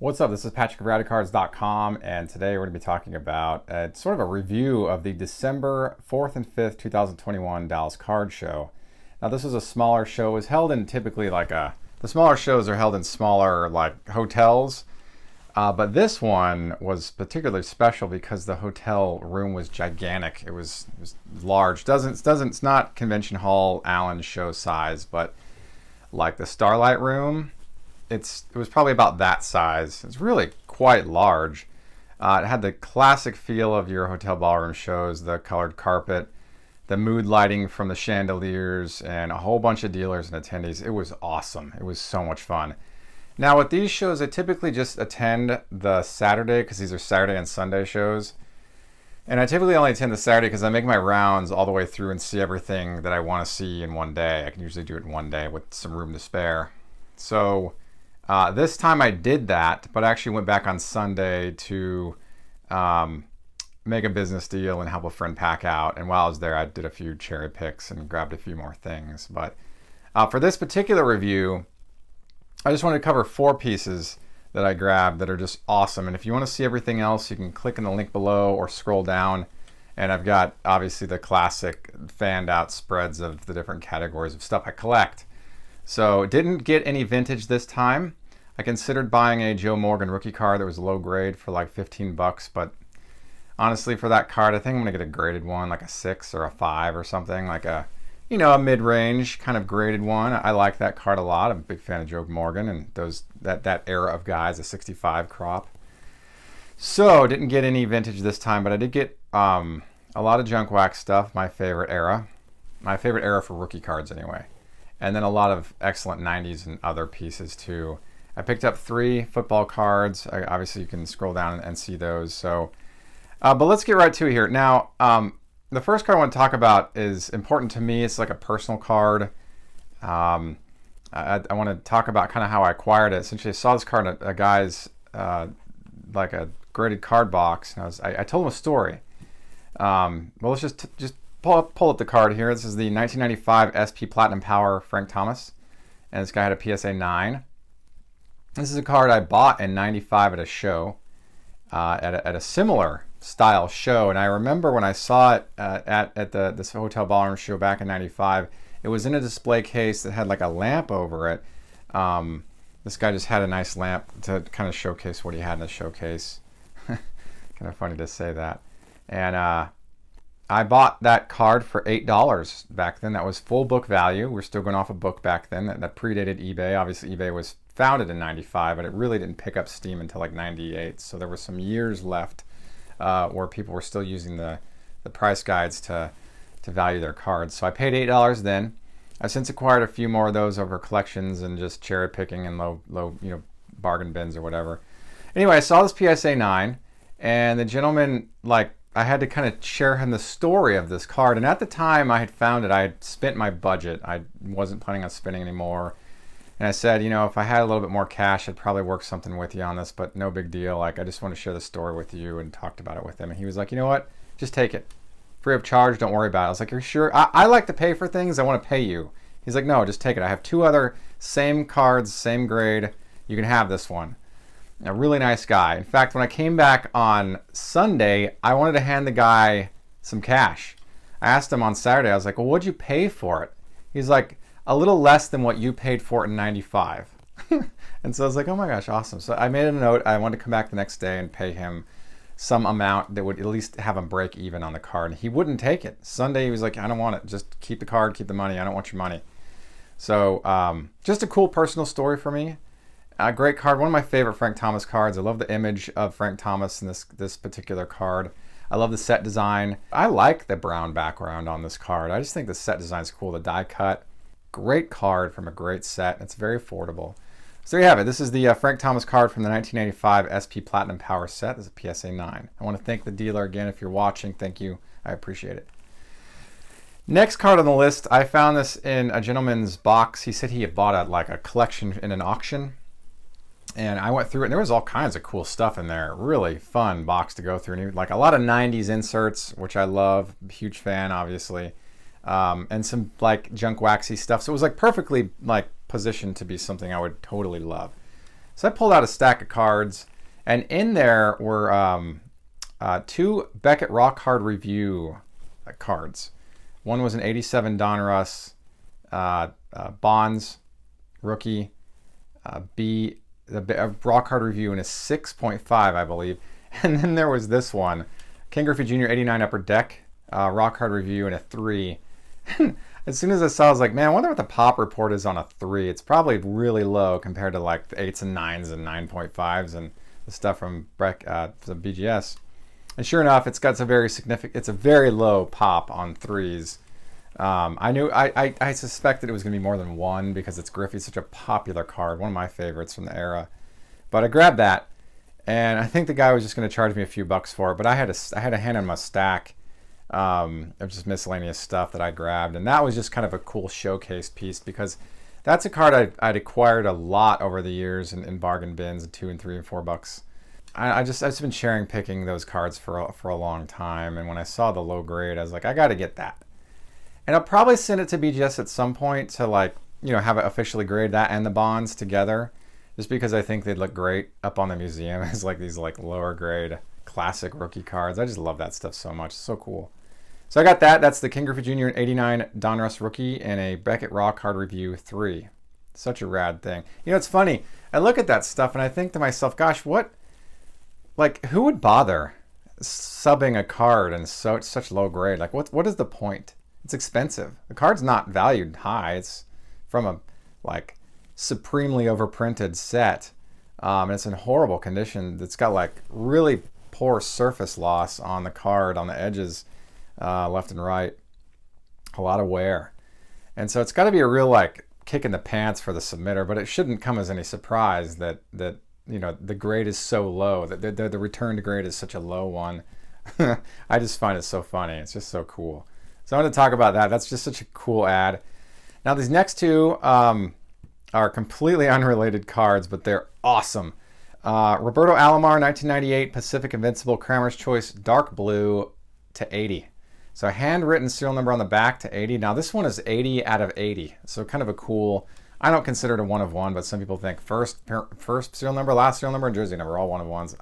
What's up? This is Patrick of Radicards.com, and today we're going to be talking about sort of a review of the December 4th and 5th, 2021 Dallas Card Show. Now, this was a smaller show. It was held in typically the smaller shows are held in smaller hotels, but this one was particularly special because the hotel room was gigantic. It was large. It's not Convention Hall Allen show size, but like the Starlight Room. It was probably about that size. It's really quite large. It had the classic feel of your hotel ballroom shows, the colored carpet, the mood lighting from the chandeliers, and a whole bunch of dealers and attendees. It was awesome. It was so much fun. Now with these shows, I typically just attend the Saturday because these are Saturday and Sunday shows. And I typically only attend the Saturday because I make my rounds all the way through and see everything that I want to see in one day. I can usually do it in one day with some room to spare. So this time I did that, but I actually went back on Sunday to make a business deal and help a friend pack out. And while I was there, I did a few cherry picks and grabbed a few more things. But for this particular review, I just wanted to cover 4 pieces that I grabbed that are just awesome. And if you want to see everything else, you can click on the link below or scroll down. And I've got obviously the classic fanned out spreads of the different categories of stuff I collect. So didn't get any vintage this time. I considered buying a Joe Morgan rookie card that was low grade for like 15 bucks, but honestly for that card, I think I'm gonna get a graded one, like a 6 or a 5 or something, like a mid-range kind of graded one. I like that card a lot. I'm a big fan of Joe Morgan and that era of guys, the 65 crop. So didn't get any vintage this time, but I did get a lot of junk wax stuff, my favorite era for rookie cards anyway. And then a lot of excellent 90s and other pieces too. I picked up 3 football cards. Obviously, you can scroll down and see those. So, but let's get right to it here. Now, the first card I want to talk about is important to me. It's like a personal card. I want to talk about kind of how I acquired it. Essentially, I saw this card in a guy's like a graded card box, and I told him a story. Well, let's just pull up the card here. This is the 1995 SP Platinum Power Frank Thomas, and this guy had a PSA 9. This is a card I bought in '95 at a show, at a similar style show, and I remember when I saw it at this hotel ballroom show back in '95. It was in a display case that had like a lamp over it. This guy just had a nice lamp to kind of showcase what he had in the showcase. Kind of funny to say that. And I bought that card for $8 back then. That was full book value. We're still going off a book back then. That predated eBay. Obviously, eBay was founded in '95, but it really didn't pick up steam until like '98. So there were some years left where people were still using the price guides to value their cards. So I paid $8 then. I've since acquired a few more of those over collections and just cherry picking and low bargain bins or whatever. Anyway, I saw this PSA 9, and the gentleman, I had to kind of share him the story of this card. And at the time I had found it, I had spent my budget. I wasn't planning on spending anymore. And I said, if I had a little bit more cash, I'd probably work something with you on this, but no big deal. I just want to share the story with you, and talked about it with him. And he was like, you know what? Just take it. Free of charge, don't worry about it. I was like, you're sure? I like to pay for things. I want to pay you. He's like, no, just take it. I have 2 other same cards, same grade. You can have this one. A really nice guy. In fact, when I came back on Sunday, I wanted to hand the guy some cash. I asked him on Saturday, I was like, well, what'd you pay for it? He's like, a little less than what you paid for it in '95. And so I was like, oh my gosh, awesome. So I made a note. I wanted to come back the next day and pay him some amount that would at least have him break even on the card. And he wouldn't take it. Sunday, he was like, I don't want it. Just keep the card, keep the money. I don't want your money. So just a cool personal story for me. A great card. One of my favorite Frank Thomas cards. I love the image of Frank Thomas in this particular card. I love the set design. I like the brown background on this card. I just think the set design is cool. The die cut. Great card from a great set. It's very affordable. So there you have it. This is the Frank Thomas card from the 1985 SP Platinum Power set. This is a PSA 9. I want to thank the dealer again. If you're watching, thank you. I appreciate it. Next card on the list, I found this in a gentleman's box. He said he had bought a collection in an auction. And I went through it, and there was all kinds of cool stuff in there. Really fun box to go through. And like a lot of 90s inserts, which I love. Huge fan, obviously. And some junk waxy stuff. So it was perfectly positioned to be something I would totally love. So I pulled out a stack of cards, and in there were 2 Beckett Raw Card Review cards. One was an 87 Donruss Bonds rookie, the Raw Card Review in a 6.5, I believe. And then there was this one, Ken Griffey Jr. 89 Upper Deck Raw Card Review in a 3. As soon as I saw it, I was like, man, I wonder what the pop report is on a 3. It's probably really low compared to like the 8s and 9s and 9.5s and the stuff from the BGS. And sure enough, it's got a very low pop on 3s. I suspected it was going to be more than 1 because it's Griffey's such a popular card, one of my favorites from the era. But I grabbed that, and I think the guy was just going to charge me a few bucks for it. But I had a hand on my stack of just miscellaneous stuff that I grabbed, and that was just kind of a cool showcase piece because that's a card I'd acquired a lot over the years in bargain bins, $2 and $3 and $4. I've just been cherry picking those cards for a long time, and when I saw the low grade, I was like, I got to get that. And I'll probably send it to BGS at some point to have it officially grade that and the bonds together, just because I think they'd look great up on the museum as these lower grade classic rookie cards. I just love that stuff so much. It's so cool. So I got that. That's the Ken Griffey Jr. 89 Donruss rookie and a Beckett Raw Card Review 3. Such a rad thing. It's funny. I look at that stuff and I think to myself, gosh, who would bother subbing a card in such low grade? What is the point? It's expensive. The card's not valued high. It's from a supremely overprinted set, and it's in horrible condition. It's got really poor surface loss on the card, on the edges, left and right. A lot of wear, and so it's got to be a real kick in the pants for the submitter. But it shouldn't come as any surprise that the grade is so low. That the returned grade is such a low one. I just find it so funny. It's just so cool. So I want to talk about that. That's just such a cool ad. Now these next two are completely unrelated cards, but they're awesome. Roberto Alomar, 1998 Pacific Invincible Cramer's Choice Dark Blue to 80. So a handwritten serial number on the back to 80. Now this one is 80 out of 80. So kind of a cool, I don't consider it a 1 of 1, but some people think first serial number, last serial number, and jersey number, all 1 of 1s.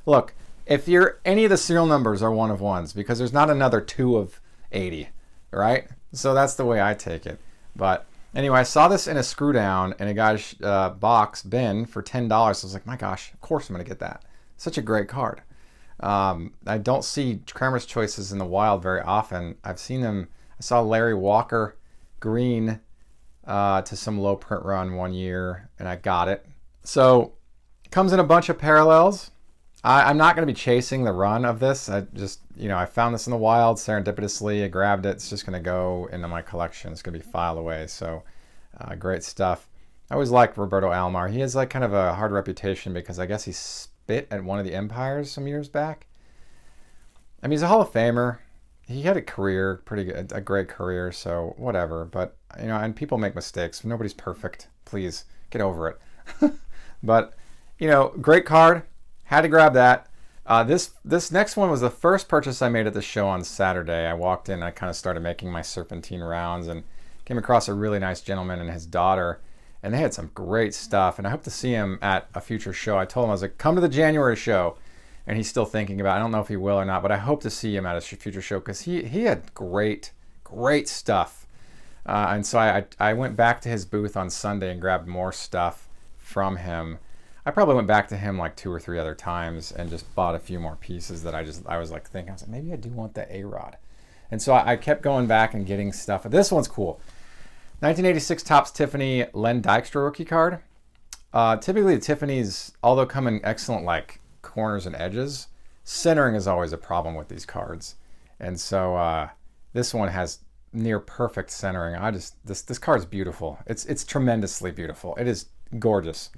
Look, if any of the serial numbers are 1 of 1s, because there's not another 2 of 80. Right? So that's the way I take it. But anyway, I saw this in a screw down in a guy's box bin for $10. So I was like, my gosh, of course I'm going to get that. Such a great card. I don't see Cramer's Choices in the wild very often. I've seen them. I saw Larry Walker green to some low print run one year, and I got it. So it comes in a bunch of parallels. I'm not going to be chasing the run of this. I just, I found this in the wild serendipitously. I grabbed it. It's just going to go into my collection. It's going to be filed away. So great stuff. I always liked Roberto Alomar. He has kind of a hard reputation because I guess he spit at one of the Empires some years back. I mean, he's a Hall of Famer. He had a career, a great career. So whatever. But, and people make mistakes. Nobody's perfect. Please get over it. But, great card. Had to grab that. This next one was the first purchase I made at the show on Saturday. I walked in and I kind of started making my serpentine rounds and came across a really nice gentleman and his daughter, and they had some great stuff, and I hope to see him at a future show. I told him, I was like, come to the January show, and he's still thinking about it. I don't know if he will or not, but I hope to see him at a future show because he had great stuff. And so I went back to his booth on Sunday and grabbed more stuff from him. I probably went back to him 2 or 3 other times and just bought a few more pieces that I was thinking, I was like, maybe I do want the A-Rod. And so I kept going back and getting stuff. This one's cool. 1986 Topps Tiffany Len Dykstra rookie card. Typically the Tiffany's, although come in excellent corners and edges, centering is always a problem with these cards. And so this one has near perfect centering. This card's beautiful. It's tremendously beautiful. It is gorgeous.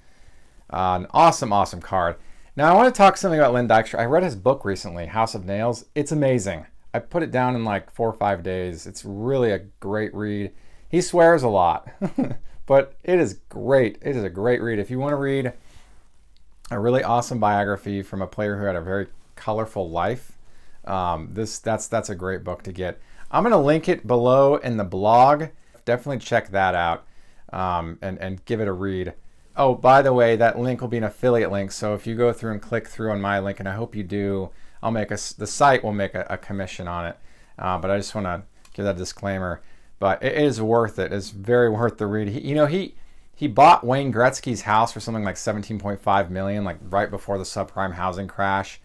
An awesome card. Now I want to talk something about Len Dykstra. I read his book recently, House of Nails. It's amazing. I put it down in 4 or 5 days. It's really a great read. He swears a lot, but it is great. It is a great read. If you want to read a really awesome biography from a player who had a very colorful life, that's a great book to get. I'm going to link it below in the blog. Definitely check that out and give it a read. Oh, by the way, that link will be an affiliate link. So if you go through and click through on my link, and I hope you do, the site will make a commission on it. But I just want to give that disclaimer. But it is worth it. It's very worth the read. He bought Wayne Gretzky's house for something like $17.5 million, like right before the subprime housing crash.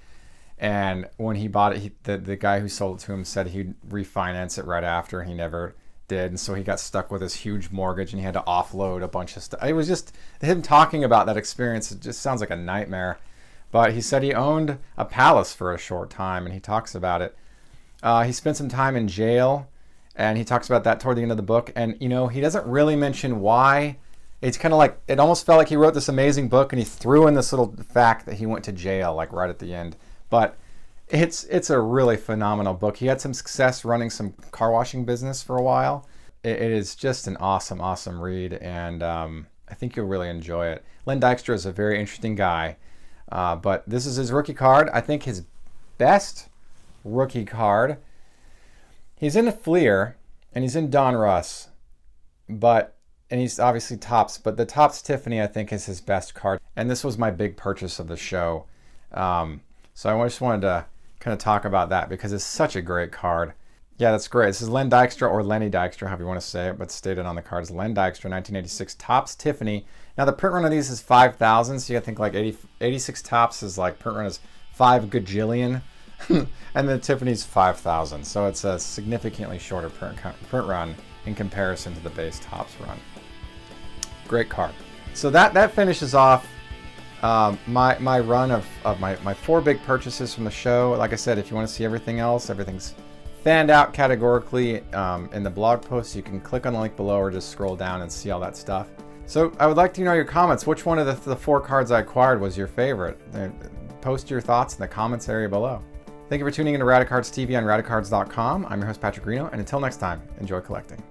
And when he bought it, the guy who sold it to him said he'd refinance it right after, and he never did. And so he got stuck with this huge mortgage, and he had to offload a bunch of stuff. It was just him talking about that experience. It just sounds like a nightmare. But he said he owned a palace for a short time, and he talks about it. He spent some time in jail, and he talks about that toward the end of the book. And, he doesn't really mention why. It's kind of like, it almost felt like he wrote this amazing book, and he threw in this little fact that he went to jail, like right at the end. But it's a really phenomenal book. He had some success running some car washing business for a while. It is just an awesome, awesome read, and I think you'll really enjoy it. Len Dykstra is a very interesting guy, but this is his rookie card. I think his best rookie card. He's in a Fleer, and he's in Donruss, and he's obviously Topps, but the Topps Tiffany, I think, is his best card. And this was my big purchase of the show. So I just wanted to kind of talk about that because it's such a great card. Yeah, that's great. This is Len Dykstra, or Lenny Dykstra, however you want to say it, but stated on the card is Len Dykstra, 1986 Topps Tiffany. Now the print run of these is 5,000, so you gotta think like 86 Topps is like, print run is 5 gajillion, and the Tiffany's 5,000. So it's a significantly shorter print run in comparison to the base Topps run. Great card. So that finishes off my run of my 4 big purchases from the show. Like I said, if you want to see everything else, everything's fanned out categorically in the blog post. You can click on the link below or just scroll down and see all that stuff. So I would like to know your comments. Which one of the 4 cards I acquired was your favorite? Post your thoughts in the comments area below. Thank you for tuning into Radicards TV on Radicards.com. I'm your host, Patrick Reno, and until next time, enjoy collecting.